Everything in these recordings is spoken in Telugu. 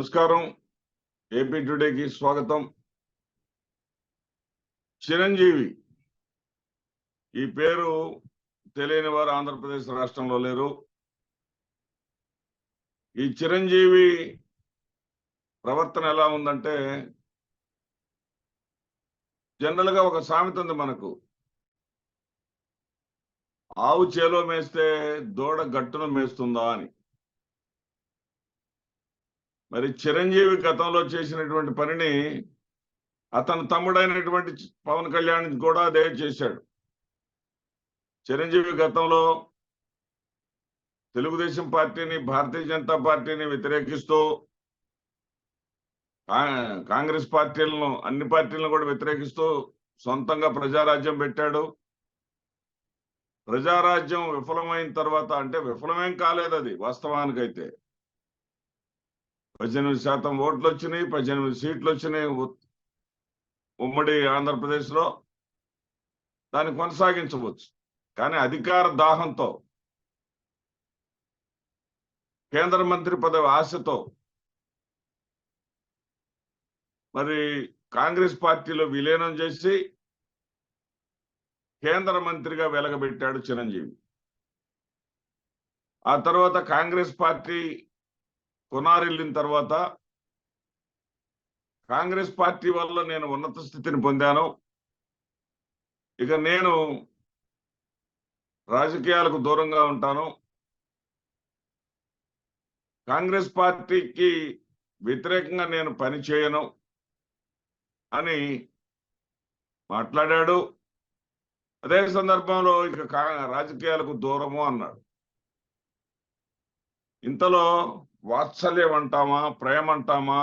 నమస్కారం. ఏపీ టుడేకి స్వాగతం. చిరంజీవి ఈ పేరు తెలియని వారు ఆంధ్రప్రదేశ్ రాష్ట్రంలో లేరు. ఈ చిరంజీవి ప్రవర్తన ఎలా ఉందంటే, జనరల్ గా ఒక సామెత ఉంది మనకు, ఆవు చేలో మేస్తే దూడ గట్టును మేస్తుందా అని. మరి చిరంజీవి గతంలో చేసినటువంటి పనిని అతని తమ్ముడైనటువంటి పవన్ కళ్యాణ్ కూడా అదే చేశాడు. చిరంజీవి గతంలో తెలుగుదేశం పార్టీని, భారతీయ జనతా పార్టీని వ్యతిరేకిస్తూ కాంగ్రెస్ పార్టీలను, అన్ని పార్టీలను కూడా వ్యతిరేకిస్తూ సొంతంగా ప్రజారాజ్యం పెట్టాడు. ప్రజారాజ్యం విఫలమైన తర్వాత, అంటే విఫలమేం కాలేదు, అది వాస్తవానికైతే 18% ఓట్లు వచ్చినాయి, 18 సీట్లు వచ్చినాయి ఉమ్మడి ఆంధ్రప్రదేశ్ లో. దాన్ని కొనసాగించవచ్చు. కానీ అధికార దాహంతో, కేంద్ర మంత్రి పదవి ఆశతో మరి కాంగ్రెస్ పార్టీలో విలీనం చేసి కేంద్ర మంత్రిగా వెలగబెట్టాడు చిరంజీవి. ఆ తర్వాత కాంగ్రెస్ పార్టీ కొనారిల్లిన తర్వాత, కాంగ్రెస్ పార్టీ వల్ల నేను ఉన్నత స్థితిని పొందాను, ఇక నేను రాజకీయాలకు దూరంగా ఉంటాను, కాంగ్రెస్ పార్టీకి వ్యతిరేకంగా నేను పని చేయను అని మాట్లాడాడు. అదే సందర్భంలో ఇక రాజకీయాలకు దూరము అన్నాడు. ఇంతలో వాత్సల్యం అంటామా, ప్రేమ అంటామా,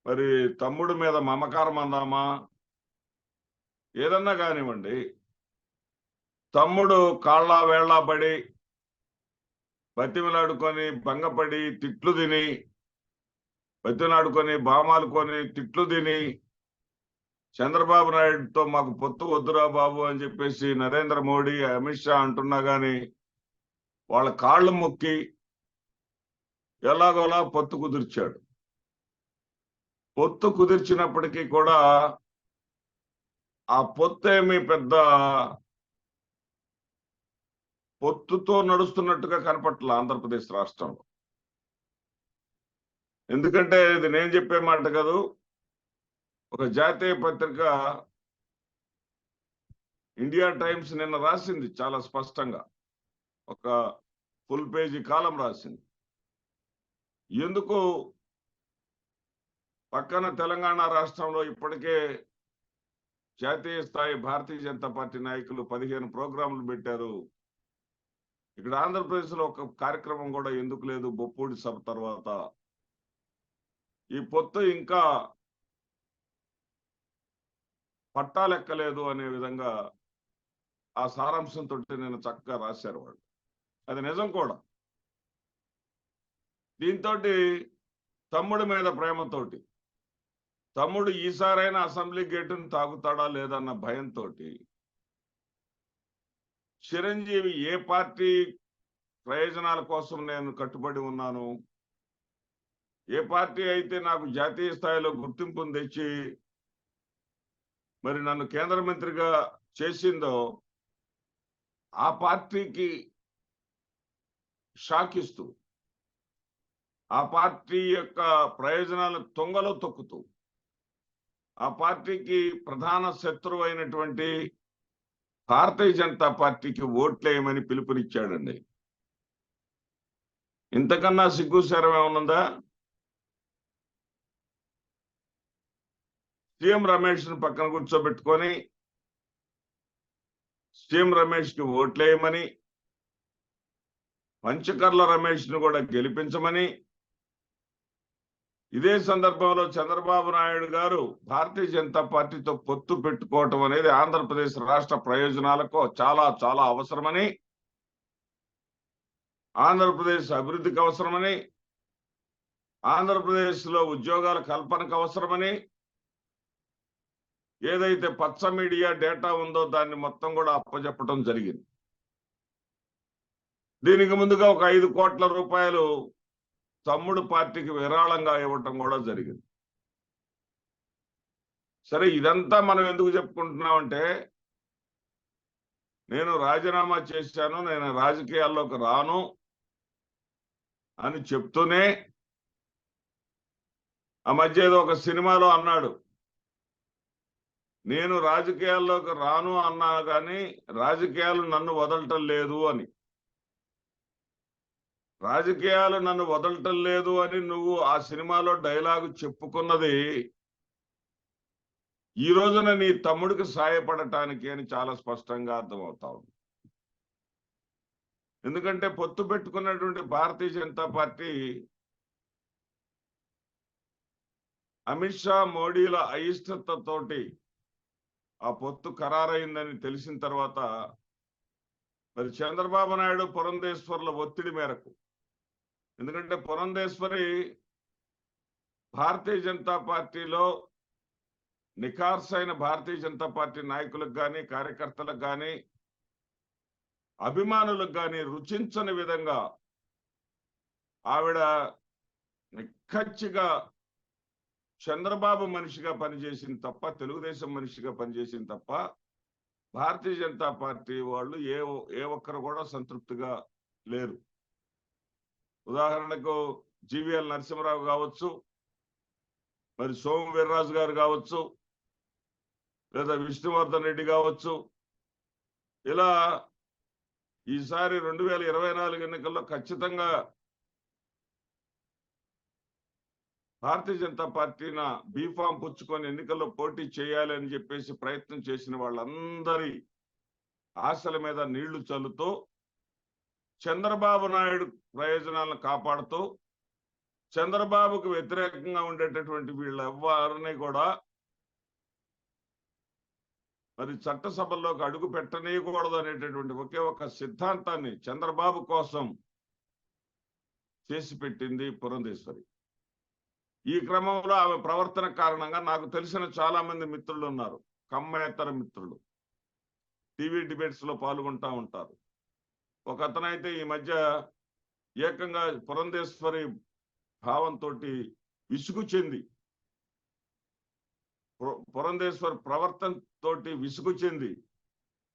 మరి తమ్ముడి మీద మమకారం అందామా, ఏదన్నా కానివ్వండి, తమ్ముడు కాళ్ళ వేళ్ళ పడి, బతిమలాడుకొని, భంగపడి, తిట్లు తిని, బతిమలాడుకొని, బామాలుకొని, తిట్లు తిని, చంద్రబాబు నాయుడుతో మాకు పొత్తు వద్దురా బాబు అని చెప్పేసి నరేంద్ర మోడీ, అమిత్ షా అంటున్నా గాని వాళ్ళ కాళ్ళు మొక్కి ఎలాగోలా పొత్తు కుదిర్చాడు. పొత్తు కుదిర్చినప్పటికీ కూడా ఆ పొత్తు ఏమి పెద్ద పొత్తుతో నడుస్తున్నట్టుగా కనపట్ల ఆంధ్రప్రదేశ్ రాష్ట్రంలో. ఎందుకంటే ఇది నేను చెప్పే మాట కాదు, ఒక జాతీయ పత్రిక ఇండియా టైమ్స్ నిన్న రాసింది చాలా స్పష్టంగా, ఒక ఫుల్ పేజీ కాలం రాసింది. ఎందుకు పక్కన తెలంగాణ రాష్ట్రంలో ఇప్పటికే జాతీయ స్థాయి భారతీయ జనతా పార్టీ నాయకులు 15 ప్రోగ్రాంలు పెట్టారు, ఇక్కడ ఆంధ్రప్రదేశ్ లో ఒక కార్యక్రమం కూడా ఎందుకు లేదు బొప్పూడి సభ తర్వాత? ఈ పొత్తు ఇంకా పట్టాలెక్కలేదు అనే విధంగా ఆ సారాంశంతో నేను చక్కగా రాశారు వాళ్ళు. అది నిజం కూడా. దీంతో తమ్ముడి మీద ప్రేమతోటి, తమ్ముడు ఈసారైనా అసెంబ్లీ గేటును తాగుతాడా లేదన్న భయంతో చిరంజీవి ఏ పార్టీ ప్రయోజనాల కోసం నేను కట్టుబడి ఉన్నాను, ఏ పార్టీ అయితే నాకు జాతీయ స్థాయిలో గుర్తింపును తెచ్చి మరి నన్ను కేంద్ర మంత్రిగా చేసిందో ఆ పార్టీకి షాక్ ఇస్తూ, ఆ పార్టీ యొక్క ప్రయోజనాల తొంగలో తొక్కుతూ, ఆ పార్టీకి ప్రధాన శత్రువు అయినటువంటి భారతీయ జనతా పార్టీకి ఓట్లేయమని పిలుపునిచ్చాడండి. ఇంతకన్నా సిగ్గుశరం ఏమనుందా? సీఎం రమేష్ ను పక్కన కూర్చోబెట్టుకొని సీఎం రమేష్ కి ఓట్లేయమని, పంచకర్ల రమేష్ ను కూడా గెలిపించమని, ఇదే సందర్భంలో చంద్రబాబు నాయుడు గారు భారతీయ జనతా పార్టీతో పొత్తు పెట్టుకోవటం అనేది ఆంధ్రప్రదేశ్ రాష్ట్ర ప్రయోజనాలకు చాలా చాలా అవసరమని, ఆంధ్రప్రదేశ్ అభివృద్ధికి అవసరమని, ఆంధ్రప్రదేశ్ లో ఉద్యోగాల కల్పనకు అవసరమని, ఏదైతే పచ్చ మీడియా డేటా ఉందో దాన్ని మొత్తం కూడా అప్పచెప్పడం జరిగింది. దీనికి ముందుగా ఒక 5 కోట్ల రూపాయలు తమ్ముడు పార్టీకి విరాళంగా ఇవ్వటం కూడా జరిగింది. సరే, ఇదంతా మనం ఎందుకు చెప్పుకుంటున్నామంటే, నేను రాజీనామా చేశాను, నేను రాజకీయాల్లోకి రాను అని చెప్తూనే ఆ మధ్య ఏదో ఒక సినిమాలో అన్నాడు, నేను రాజకీయాల్లోకి రాను అన్నా కానీ రాజకీయాలు నన్ను వదలటం లేదు అని. రాజకీయాలు నన్ను వదలటం లేదు అని నువ్వు ఆ సినిమాలో డైలాగు చెప్పుకున్నది ఈ రోజున నీ తమ్ముడికి సాయపడటానికి అని చాలా స్పష్టంగా అర్థమవుతా ఉంది. ఎందుకంటే పొత్తు పెట్టుకున్నటువంటి భారతీయ జనతా పార్టీ అమిత్ షా, మోడీల అయిష్టతతోటి ఆ పొత్తు ఖరారైందని తెలిసిన తర్వాత మరి చంద్రబాబు నాయుడు, పురంధేశ్వర్ల ఒత్తిడి మేరకు, ఎందుకంటే పురంధేశ్వరి భారతీయ జనతా పార్టీలో నిఖార్సైన భారతీయ జనతా పార్టీ నాయకులకు కానీ, కార్యకర్తలకు కానీ, అభిమానులకు కానీ రుచించని విధంగా ఆవిడ నిక్కచ్చిగా చంద్రబాబు మనిషిగా పనిచేసింది తప్ప, తెలుగుదేశం మనిషిగా పనిచేసింది తప్ప, భారతీయ జనతా పార్టీ వాళ్ళు ఏ ఒక్కరు కూడా సంతృప్తిగా లేరు. ఉదాహరణకు జీవీఎల్ నరసింహరావు కావచ్చు, మరి సోము వీర్రాజు గారు కావచ్చు, లేదా విష్ణువర్ధన్ రెడ్డి కావచ్చు, ఇలా ఈసారి 2024 ఎన్నికల్లో ఖచ్చితంగా భారతీయ జనతా పార్టీన బీఫామ్ పుచ్చుకొని ఎన్నికల్లో పోటీ చేయాలి అని చెప్పేసి ప్రయత్నం చేసిన వాళ్ళందరి ఆశల మీద నీళ్లు చల్లుతూ, చంద్రబాబు నాయుడు ప్రయోజనాలను కాపాడుతూ, చంద్రబాబుకు వ్యతిరేకంగా ఉండేటటువంటి వీళ్ళెవ్వరిని కూడా మరి చట్టసభల్లోకి అడుగు పెట్టనీయకూడదు అనేటటువంటి ఒకే ఒక సిద్ధాంతాన్ని చంద్రబాబు కోసం చేసి పెట్టింది పురంధేశ్వరి. ఈ క్రమంలో ఆమె ప్రవర్తన కారణంగా నాకు తెలిసిన చాలా మంది మిత్రులు ఉన్నారు, కమ్మేతర మిత్రులు, టీవీ డిబేట్స్ లో పాల్గొంటా ఉంటారు. ఒక అతనైతే ఈ మధ్య ఏకంగా పురంధేశ్వరి భావంతో విసుగు చెంది, పురంధేశ్వర్ ప్రవర్తన తోటి విసుగు చెంది,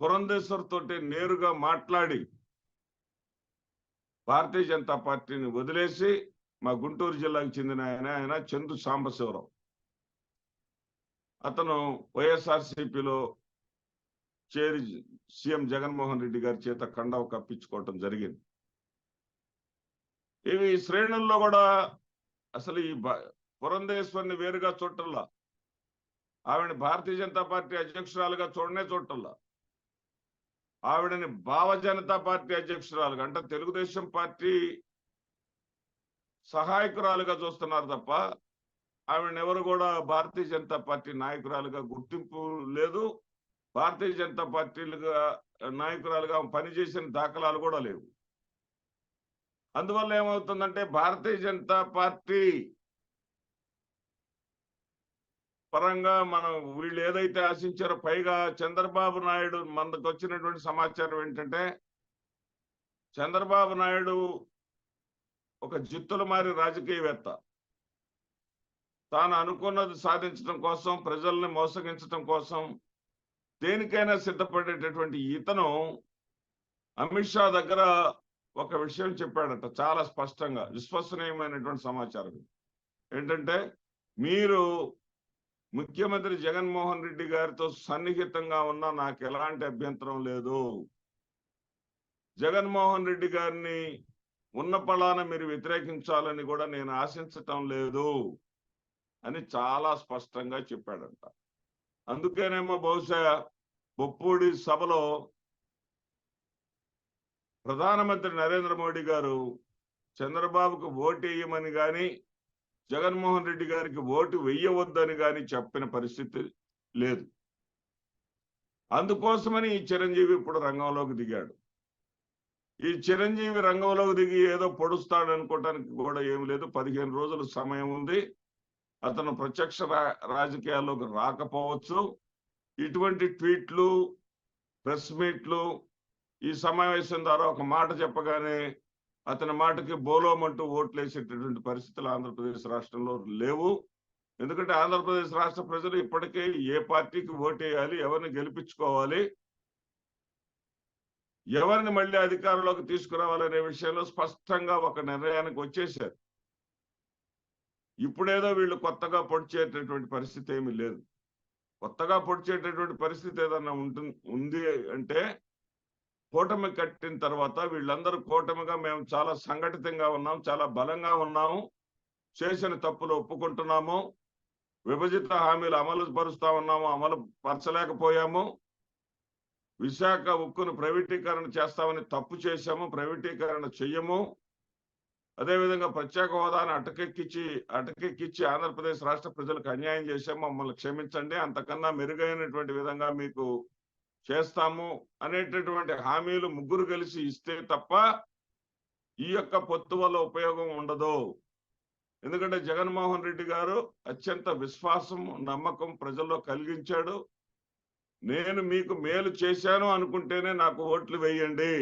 పురంధేశ్వర్ తోటి నేరుగా మాట్లాడి భారతీయ జనతా పార్టీని వదిలేసి మా గుంటూరు జిల్లాకు చెందిన ఆయన చందు సాంబశివరావు, అతను వైఎస్ఆర్సీపీలో చేరి సీఎం జగన్మోహన్ రెడ్డి గారి చేత కండవ కప్పించుకోవటం జరిగింది. ఇవి శ్రేణుల్లో కూడా అసలు ఈ పురంధేశ్వరిని వేరుగా చూడటంలా, ఆవిడని భారతీయ జనతా పార్టీ అధ్యక్షురాలుగా చూడటంలా, ఆవిడని భావ జనతా పార్టీ అధ్యక్షురాలుగా అంటే తెలుగుదేశం పార్టీ సహాయకురాలుగా చూస్తున్నారు తప్ప ఆవిడని ఎవరు కూడా భారతీయ జనతా పార్టీ నాయకురాలుగా గుర్తింపు లేదు. భారతీయ జనతా పార్టీలుగా నాయకురాలుగా పనిచేసిన దాఖలాలు కూడా లేవు. అందువల్ల ఏమవుతుందంటే భారతీయ జనతా పార్టీ పరంగా మనం వీళ్ళు ఏదైతే ఆశించారో, పైగా చంద్రబాబు నాయుడు మనకు వచ్చినటువంటి సమాచారం ఏంటంటే, చంద్రబాబు నాయుడు ఒక జిత్తుల మారి రాజకీయవేత్త, తాను అనుకున్నది సాధించడం కోసం, ప్రజల్ని మోసగించడం కోసం దేనికైనా సిద్ధపడేటటువంటి ఇతను అమిత్ షా దగ్గర ఒక విషయం చెప్పాడట చాలా స్పష్టంగా, విశ్వసనీయమైనటువంటి సమాచారం ఏంటంటే, మీరు ముఖ్యమంత్రి జగన్మోహన్ రెడ్డి గారితో సన్నిహితంగా ఉన్నా నాకు ఎలాంటి అభ్యంతరం లేదు, జగన్మోహన్ రెడ్డి గారిని ఉన్న పళాన మీరు వ్యతిరేకించాలని కూడా నేను ఆశించటం లేదు అని చాలా స్పష్టంగా చెప్పాడంట. అందుకేనేమో బహుశా బొప్పూడి సభలో ప్రధానమంత్రి నరేంద్ర మోడీ గారు చంద్రబాబుకు ఓటు వేయమని కానీ, జగన్మోహన్ రెడ్డి గారికి ఓటు వెయ్యవద్దని కానీ చెప్పిన పరిస్థితి లేదు. అందుకోసమని ఈ చిరంజీవి ఇప్పుడు రంగంలోకి దిగాడు. ఈ చిరంజీవి రంగంలోకి దిగి ఏదో పొడుస్తాడు అనుకోవటానికి కూడా ఏమి లేదు. 15 రోజులు సమయం ఉంది. అతను ప్రత్యక్ష రాజకీయాల్లోకి రాకపోవచ్చు. ఇటువంటి ట్వీట్లు, ప్రెస్ మీట్లు, ఈ సమావేశం ద్వారా ఒక మాట చెప్పగానే అతని మాటకి బోలోమంటూ ఓట్లేసేటటువంటి పరిస్థితులు ఆంధ్రప్రదేశ్ రాష్ట్రంలో లేవు. ఎందుకంటే ఆంధ్రప్రదేశ్ రాష్ట్ర ప్రజలు ఇప్పటికే ఏ పార్టీకి ఓటేయాలి, ఎవరిని గెలిపించుకోవాలి, ఎవరిని మళ్ళీ అధికారంలోకి తీసుకురావాలనే విషయంలో స్పష్టంగా ఒక నిర్ణయానికి వచ్చేశారు. ఇప్పుడేదో వీళ్ళు కొత్తగా పొడిచేటటువంటి పరిస్థితి ఏమీ లేదు. కొత్తగా పొడిచేటటువంటి పరిస్థితి ఏదన్నా ఉంది అంటే కూటమి కట్టిన తర్వాత వీళ్ళందరూ కూటమిగా మేము చాలా సంఘటితంగా ఉన్నాం, చాలా బలంగా ఉన్నాము, చేసిన తప్పులు ఒప్పుకుంటున్నాము, విభజిత హామీలు అమలు పరుస్తా ఉన్నాము, అమలు పరచలేకపోయాము, విశాఖ ఉక్కును ప్రైవేటీకరణ చేస్తామని తప్పు చేశాము, ప్రైవేటీకరణ చెయ్యము, అదేవిధంగా ప్రత్యేక హోదాను అటకెక్కించి ఆంధ్రప్రదేశ్ రాష్ట్ర ప్రజలకు అన్యాయం చేశాము, మమ్మల్ని క్షమించండి, అంతకన్నా మెరుగైనటువంటి విధంగా మీకు చేస్తాము అనేటటువంటి హామీలు ముగ్గురు కలిసి ఇస్తే తప్ప ఈ యొక్క పొత్తు వల్ల ఉపయోగం ఉండదు. ఎందుకంటే జగన్మోహన్ రెడ్డి గారు అత్యంత విశ్వాసం, నమ్మకం ప్రజల్లో కలిగించాడు. నేను మీకు మేలు చేశాను అనుకుంటేనే నాకు ఓట్లు వేయండి,